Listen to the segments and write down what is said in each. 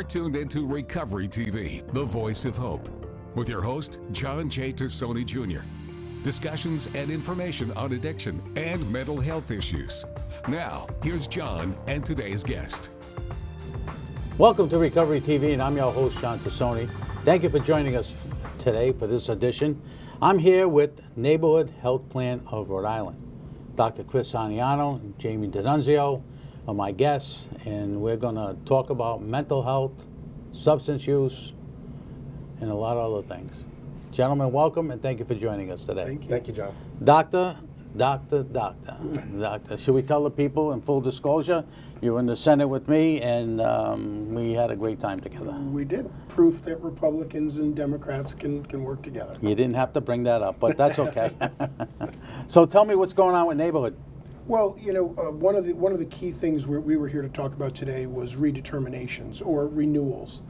You're tuned into Recovery TV, the voice of hope, with your host, John J. Tassoni Jr. Discussions and information on addiction and mental health issues. Now, here's John and today's guest. Welcome to Recovery TV, and I'm your host, John Tassoni. Thank you for joining us today for this edition. I'm here with Neighborhood Health Plan of Rhode Island. Dr. Chris Aniano and Jamie D'Annunzio are my guests, and we're going to talk about mental health, substance use, and a lot of other things. Gentlemen, welcome, and thank you for joining us today. Thank you, John. Doctor, should we tell the people in full disclosure, you were in the Senate with me, and we had a great time together. We did. Proof that Republicans and Democrats can work together. You didn't have to bring that up, but that's okay. So tell me what's going on with Neighborhood. Well, you know, one of the key things we were here to talk about today was redeterminations or renewals,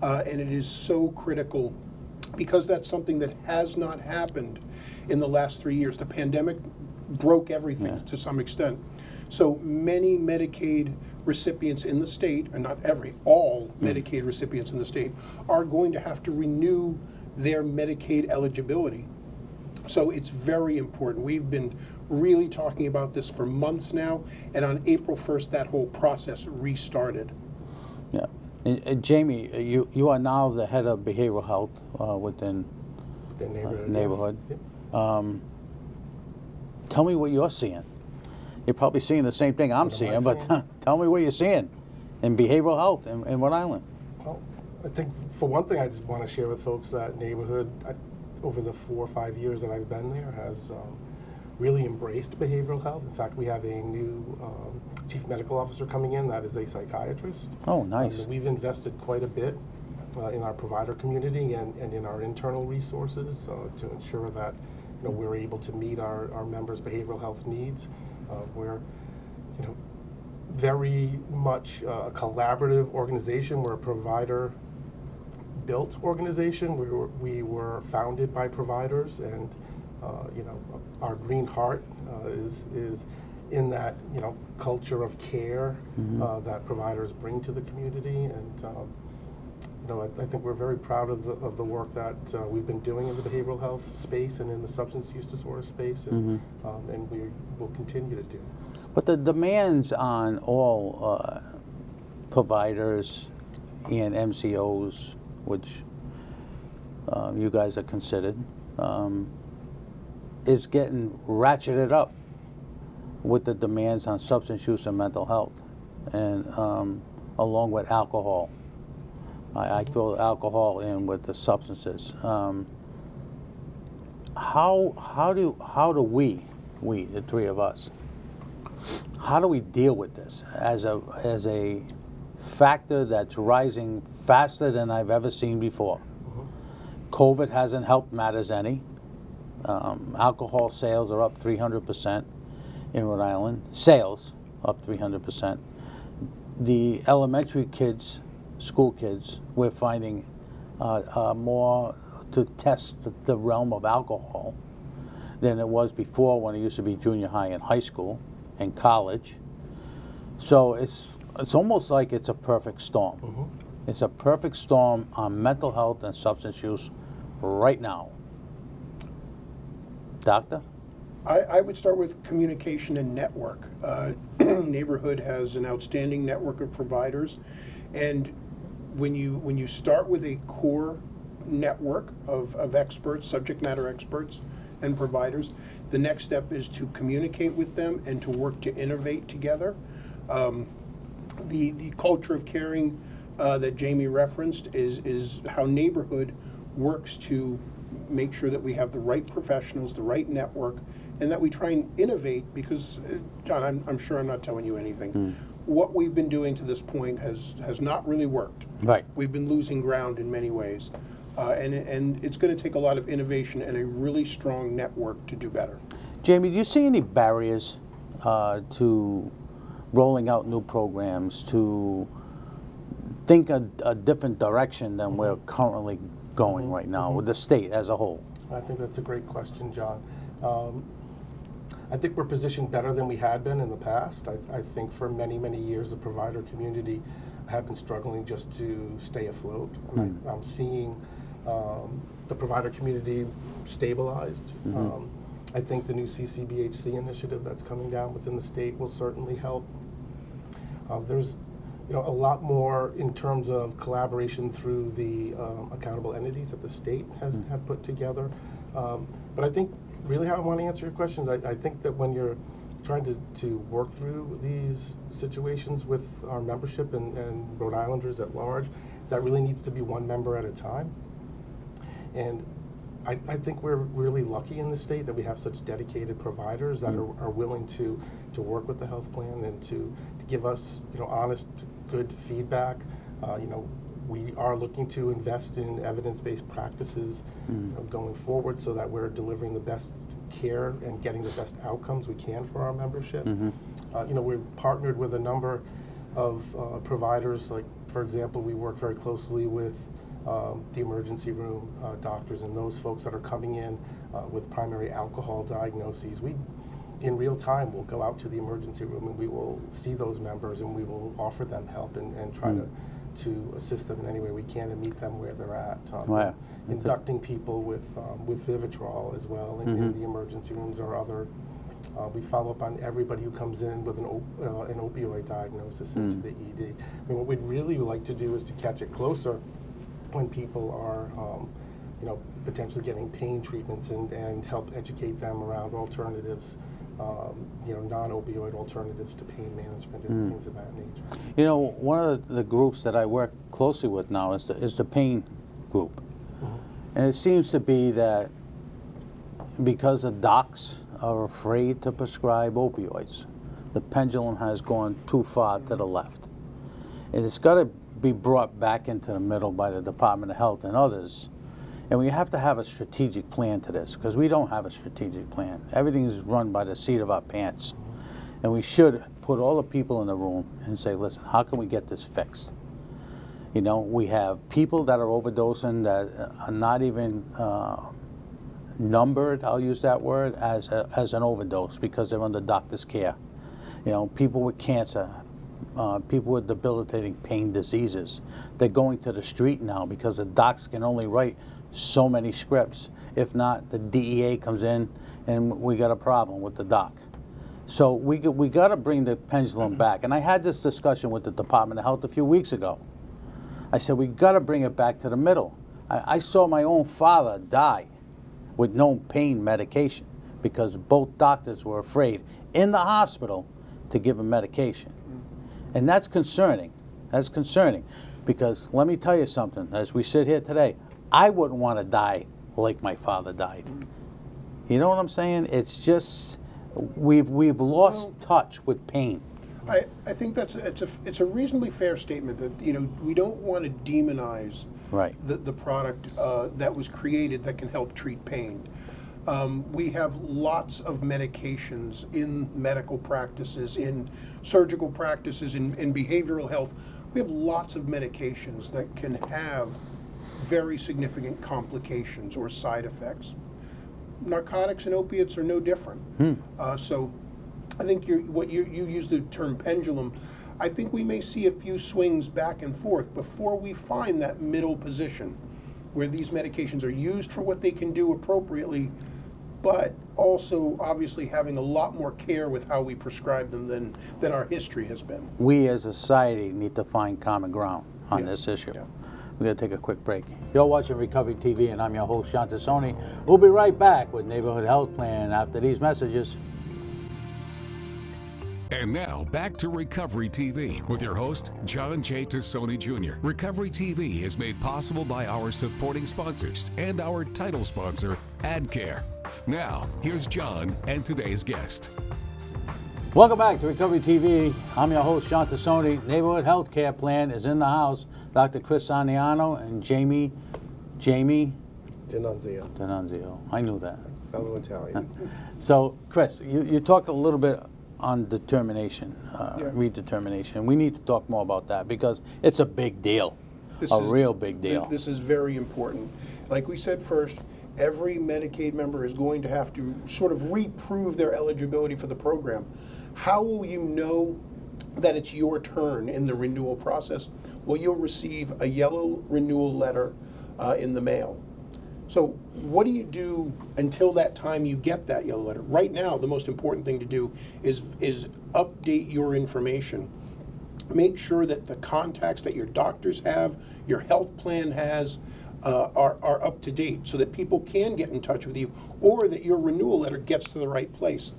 and it is so critical because that's something that has not happened in the last 3 years. The pandemic broke everything to some extent. So many Medicaid recipients in the state, and not every, all Medicaid recipients in the state, are going to have to renew their Medicaid eligibility. So it's very important. We've been really talking about this for months now, and on April 1st, that whole process restarted. Yeah. And Jamie, you are now the head of behavioral health within Neighborhood. Yes. Tell me what you're seeing. You're probably seeing the same thing I'm seeing, but tell me what you're seeing in behavioral health in Rhode Island. Well, I think for one thing, I just want to share with folks that Neighborhood, over the 4 or 5 years that I've been there, has really embraced behavioral health. In fact, we have a new chief medical officer coming in that is a psychiatrist. Oh, nice. We've invested quite a bit in our provider community and in our internal resources to ensure that we're able to meet our members' behavioral health needs. We're very much a collaborative organization. We're a provider-built organization. We were founded by providers, and our green heart is in that culture of care that providers bring to the community, and I think we're very proud of the work that we've been doing in the behavioral health space and in the substance use disorder space, and we will continue to do. But the demands on all providers and MCOs, which you guys are considered, is getting ratcheted up with the demands on substance use and mental health, and along with alcohol. I throw alcohol in with the substances. How do we, the three of us, how do we deal with this as a factor that's rising faster than I've ever seen before? COVID hasn't helped matters any. Alcohol sales are up 300% in Rhode Island. Sales up 300%. The elementary kids, school kids, we're finding more to test the realm of alcohol than it was before, when it used to be junior high and high school and college. So it's almost like it's a perfect storm. It's a perfect storm on mental health and substance use right now. Doctor? I would start with communication and network. Neighborhood has an outstanding network of providers, and when you start with a core network of experts, subject matter experts and providers, the next step is to communicate with them and to work to innovate together. The culture of caring that Jamie referenced is how Neighborhood works to make sure that we have the right professionals, the right network, and that we try and innovate, because, John, I'm sure I'm not telling you anything. What we've been doing to this point has not really worked. Right. We've been losing ground in many ways. And it's going to take a lot of innovation and a really strong network to do better. Jamie, do you see any barriers to rolling out new programs, to think a different direction than we're currently going right now with the state as a whole? I think that's a great question, John. I think we're positioned better than we had been in the past. I think for many, many years the provider community have been struggling just to stay afloat. And I'm seeing the provider community stabilized. I think the new CCBHC initiative that's coming down within the state will certainly help. There's a lot more in terms of collaboration through the accountable entities that the state have put together. But I think really how I want to answer your questions, I think that when you're trying to work through these situations with our membership and Rhode Islanders at large, is that really needs to be one member at a time. And I think we're really lucky in the state that we have such dedicated providers that are willing to work with the health plan and to give us honest, good feedback. We are looking to invest in evidence-based practices going forward so that we're delivering the best care and getting the best outcomes we can for our membership. We've partnered with a number of providers, like, for example, we work very closely with the emergency room doctors and those folks that are coming in with primary alcohol diagnoses. We, in real time, will go out to the emergency room and we will see those members and we will offer them help and try to assist them in any way we can and meet them where they're at. Wow. Inducting people with Vivitrol as well in the emergency rooms or other. We follow up on everybody who comes in with an opioid diagnosis into the ED. I mean, what we'd really like to do is to catch it closer when people are, potentially getting pain treatments and help educate them around alternatives, non-opioid alternatives to pain management and things of that nature. One of the groups that I work closely with now is the pain group. And it seems to be that because the docs are afraid to prescribe opioids, the pendulum has gone too far to the left. And it's got to be brought back into the middle by the Department of Health and others. And we have to have a strategic plan to this, because we don't have a strategic plan. Everything is run by the seat of our pants. And we should put all the people in the room and say, listen, how can we get this fixed? We have people that are overdosing that are not even numbered, I'll use that word, as an overdose because they're under doctor's care. People with cancer, people with debilitating pain diseases. They're going to the street now because the docs can only write so many scripts. If not, the DEA comes in and we got a problem with the doc. So we got to bring the pendulum back. And I had this discussion with the Department of Health a few weeks ago. I said, we got to bring it back to the middle. I saw my own father die with no pain medication because both doctors were afraid in the hospital to give him medication. And that's concerning. That's concerning because let me tell you something, as we sit here today, I wouldn't want to die like my father died. You know what I'm saying? It's just, we've lost touch with pain. I think it's a reasonably fair statement that we don't want to demonize the product that was created that can help treat pain. We have lots of medications in medical practices, in surgical practices, in behavioral health. We have lots of medications that can have very significant complications or side effects. Narcotics and opiates are no different. So I think you used the term pendulum. I think we may see a few swings back and forth before we find that middle position where these medications are used for what they can do appropriately, but also obviously having a lot more care with how we prescribe them than our history has been. We as a society need to find common ground on this issue. Yeah. We're going to take a quick break. You're watching Recovery TV, and I'm your host, Sean Tassoni. We'll be right back with Neighborhood Health Plan after these messages. And now, back to Recovery TV with your host, John J. Tassoni Jr. Recovery TV is made possible by our supporting sponsors and our title sponsor, AdCare. Now, here's John and today's guest. Welcome back to Recovery TV. I'm your host, Sean Tassoni. Neighborhood Health Care Plan is in the house. Dr. Chris Saniano and Jamie D'Annunzio. I knew that. Fellow Italian. So, Chris, you talked a little bit on determination, redetermination. We need to talk more about that because it's a big deal, real big deal. This is very important. Like we said first, every Medicaid member is going to have to sort of reprove their eligibility for the program. How will you know that it's your turn in the renewal process, well, you'll receive a yellow renewal letter in the mail. So what do you do until that time you get that yellow letter? Right now, the most important thing to do is update your information. Make sure that the contacts that your doctors have, your health plan has, are up to date so that people can get in touch with you, or that your renewal letter gets to the right place.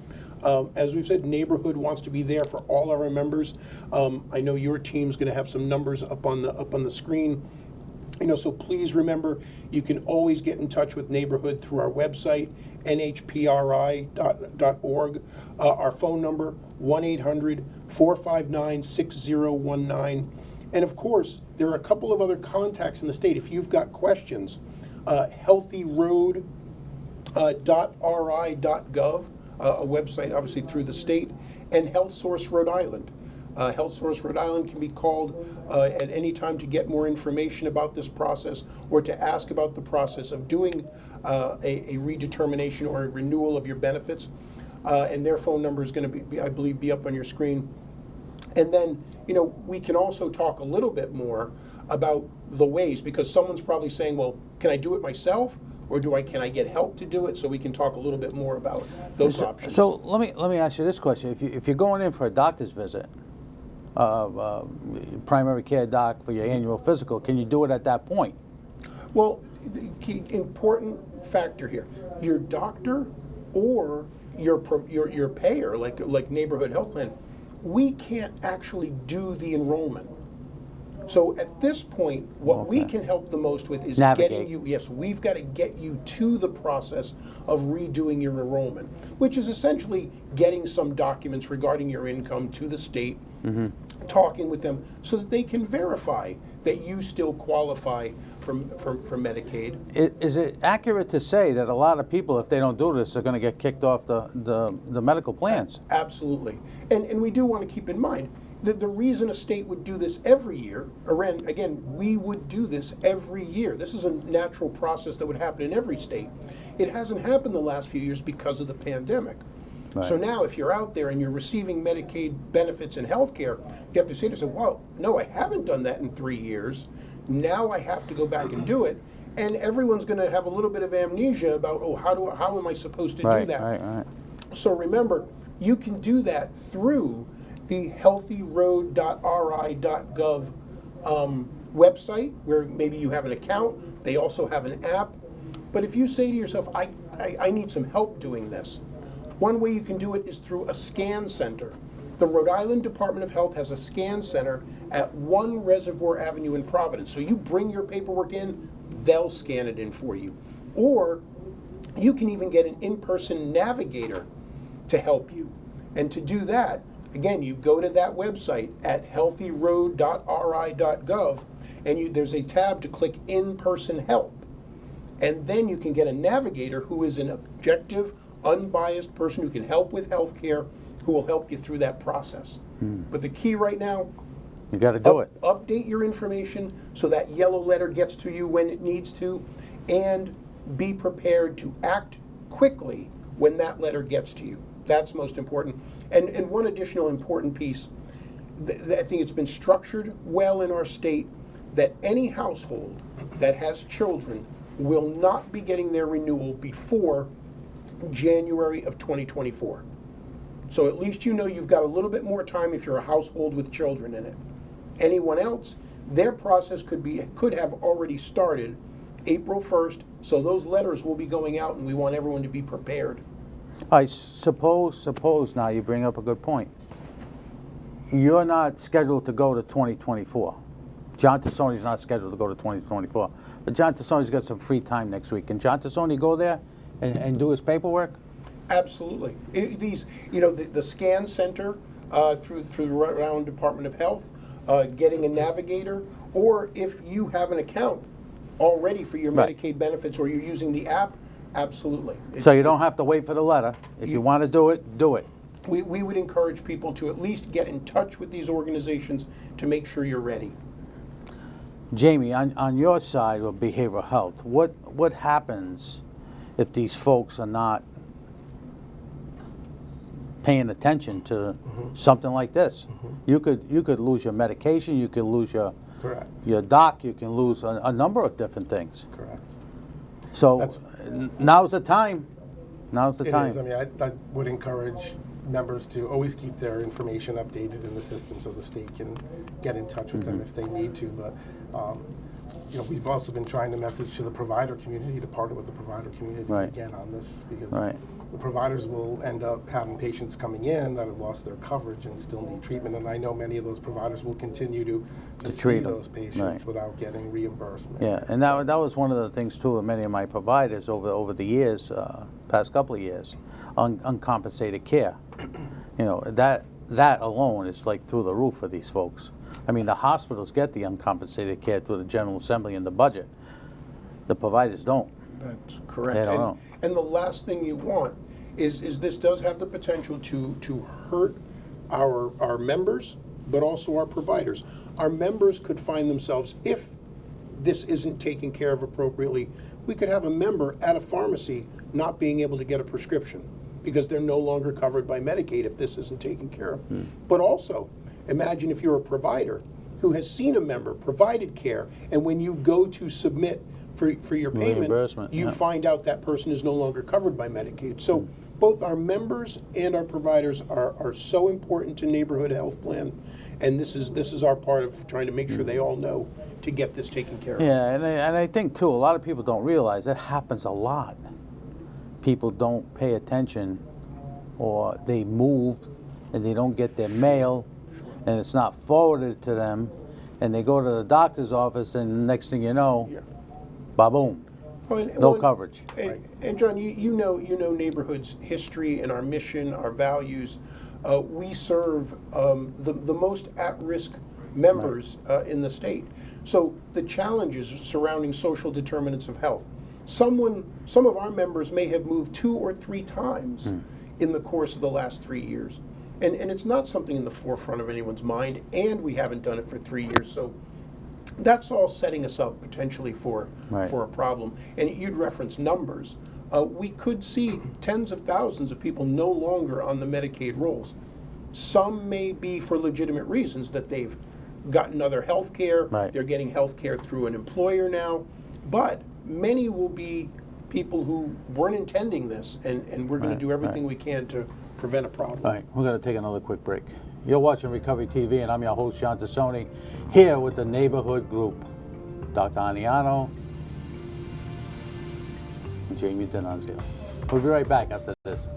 As we've said, Neighborhood wants to be there for all our members. I know your team's going to have some numbers up on the screen. So please remember, you can always get in touch with Neighborhood through our website, nhpri.org. Our phone number, 1-800-459-6019. And of course, there are a couple of other contacts in the state. If you've got questions, healthyroad.ri.gov, a website obviously through the state, and Health Source Rhode Island. Health Source Rhode Island can be called at any time to get more information about this process, or to ask about the process of doing a redetermination or a renewal of your benefits. And their phone number is going to be, I believe, be up on your screen. And then, we can also talk a little bit more about the ways, because someone's probably saying, well, can I do it myself, or can I get help to do it? So we can talk a little bit more about those options. So let me ask you this question: if you're going in for a doctor's visit, primary care doc for your annual physical, can you do it at that point? Well, the key important factor here: your doctor or your payer, like Neighborhood Health Plan, we can't actually do the enrollment. So at this point, what we can help the most with is getting you, we've got to get you to the process of redoing your enrollment, which is essentially getting some documents regarding your income to the state, talking with them so that they can verify that you still qualify for Medicaid. Is it accurate to say that a lot of people, if they don't do this, are going to get kicked off the medical plans? Absolutely. And we do want to keep in mind that the reason a state would do this every year, again, we would do this every year. This is a natural process that would happen in every state. It hasn't happened the last few years because of the pandemic. Right. So now if you're out there and you're receiving Medicaid benefits and health care, you have to say to yourself, well, no, I haven't done that in 3 years. Now I have to go back and do it. And everyone's going to have a little bit of amnesia about, how am I supposed to do that? Right. So remember, you can do that through the healthyroad.ri.gov website, where maybe you have an account. They also have an app. But if you say to yourself, I need some help doing this, one way you can do it is through a scan center. The Rhode Island Department of Health has a scan center at 1 Reservoir Avenue in Providence. So you bring your paperwork in, they'll scan it in for you. Or you can even get an in-person navigator to help you. And to do that, again, you go to that website at healthyroad.ri.gov, and there's a tab to click In-Person Help. And then you can get a navigator who is an objective, unbiased person who can help with health care, who will help you through that process. But the key right now, you got to do it. Update your information so that yellow letter gets to you when it needs to, and be prepared to act quickly when that letter gets to you. That's most important. And one additional important piece, I think it's been structured well in our state, that any household that has children will not be getting their renewal before January of 2024. So at least you've got a little bit more time if you're a household with children in it. Anyone else, their process could have already started April 1st, so those letters will be going out, and we want everyone to be prepared. I suppose now you bring up a good point. You're not scheduled to go to 2024. John Tassoni's not scheduled to go to 2024. But John Tassoni's got some free time next week. Can John Tassoni go there and do his paperwork? Absolutely. The scan center through the Rhode Island Department of Health, getting a navigator, or if you have an account already for your Medicaid benefits, or you're using the app, absolutely. So you don't have to wait for the letter. If you want to do it, do it. We would encourage people to at least get in touch with these organizations to make sure you're ready. Jamie, on your side of behavioral health, what happens if these folks are not paying attention to something like this. You could lose your medication, you could lose your Correct. your doc, you can lose a number of different things. Correct. So now's the time. Now's the time. It is. I mean, I would encourage members to always keep their information updated in the system so the state can get in touch with them if they need to. But you know, we've also been trying to message to the provider community to partner with the provider community again on this, because the providers will end up having patients coming in that have lost their coverage and still need treatment. And I know many of those providers will continue to see those patients without getting reimbursement. Yeah, and that was one of the things too of many of my providers over the years, past couple of years, uncompensated care. You know, that alone is like through the roof for these folks. I mean, the hospitals get the uncompensated care through the General Assembly and the budget. The providers don't. That's correct. They don't know. And the last thing you want is this does have the potential to hurt our members, but also our providers. Our members could find themselves, if this isn't taken care of appropriately, we could have a member at a pharmacy not being able to get a prescription because they're no longer covered by Medicaid if this isn't taken care of. But also, imagine if you're a provider who has seen a member, provided care, and when you go to submit for your payment, you find out that person is no longer covered by Medicaid. So both our members and our providers are so important to neighborhood health plan, and this is our part of trying to make sure they all know to get this taken care of. Yeah, and I think too, a lot of people don't realize that happens a lot. People don't pay attention, or they move and they don't get their mail and it's not forwarded to them, and they go to the doctor's office and next thing you know, ba-boom, no coverage. And John, you know neighborhoods' history and our mission, our values. We serve the most at-risk members in the state. So the challenges surrounding social determinants of health. Some of our members may have moved 2 or 3 times in the course of the last 3 years. And it's not something in the forefront of anyone's mind, and we haven't done it for 3 years. So that's all setting us up potentially for a problem. And you'd reference numbers. We could see tens of thousands of people no longer on the Medicaid rolls. Some may be for legitimate reasons, that they've gotten other health care, they're getting health care through an employer now, but many will be people who weren't intending this, and we're going to do everything we can to prevent a problem. All right, we're going to take another quick break. You're watching Recovery TV, and I'm your host, John Tassoni, here with the Neighborhood Group, Dr. Aniano and Jamie D'Annunzio. We'll be right back after this.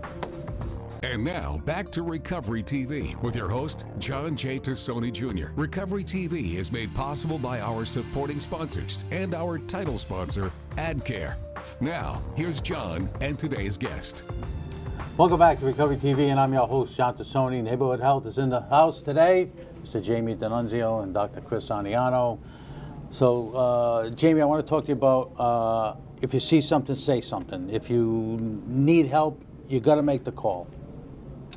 And now, back to Recovery TV with your host, John J. Tassoni Jr. Recovery TV is made possible by our supporting sponsors and our title sponsor, AdCare. Now, here's John and today's guest. Welcome back to Recovery TV, and I'm your host, John Tassoni. Neighborhood Health is in the house today. Mr. Jamie D'Annunzio and Dr. Chris Aniano. So, Jamie, I want to talk to you about if you see something, say something. If you need help, you got to make the call.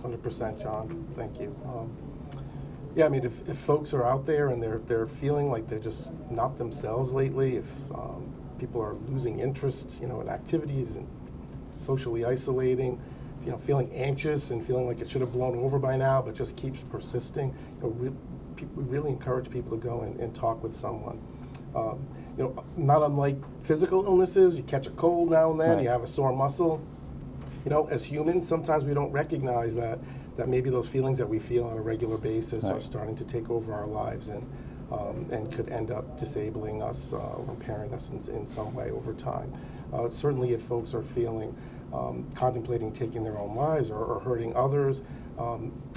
100%, John. Thank you. Yeah, I mean, if folks are out there and they're feeling like they're just not themselves lately, if people are losing interest, in activities and socially isolating, feeling anxious and feeling like it should have blown over by now, but just keeps persisting, we really encourage people to go and talk with someone. Not unlike physical illnesses, you catch a cold now and then, you have a sore muscle. As humans, sometimes we don't recognize that maybe those feelings that we feel on a regular basis are starting to take over our lives and could end up disabling us, impairing us in some way over time. Certainly if folks are feeling, contemplating taking their own lives or hurting others,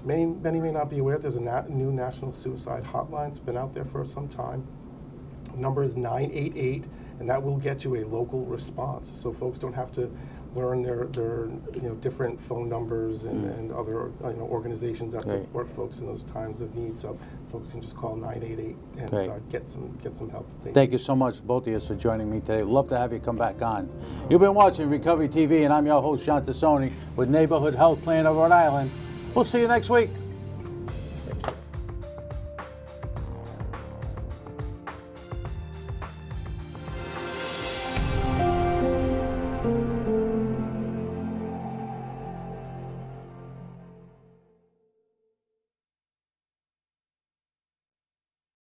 many may not be aware there's a new national suicide hotline. It's been out there for some time. The number is 988, and that will get you a local response. So folks don't have to learn their different phone numbers and other organizations that support folks in those times of need. So folks can just call 988 and get some help. Thank you so much, both of you, for joining me today. Love to have you come back on. You've been watching Recovery TV, and I'm your host, John Tassoni, with Neighborhood Health Plan of Rhode Island. We'll see you next week.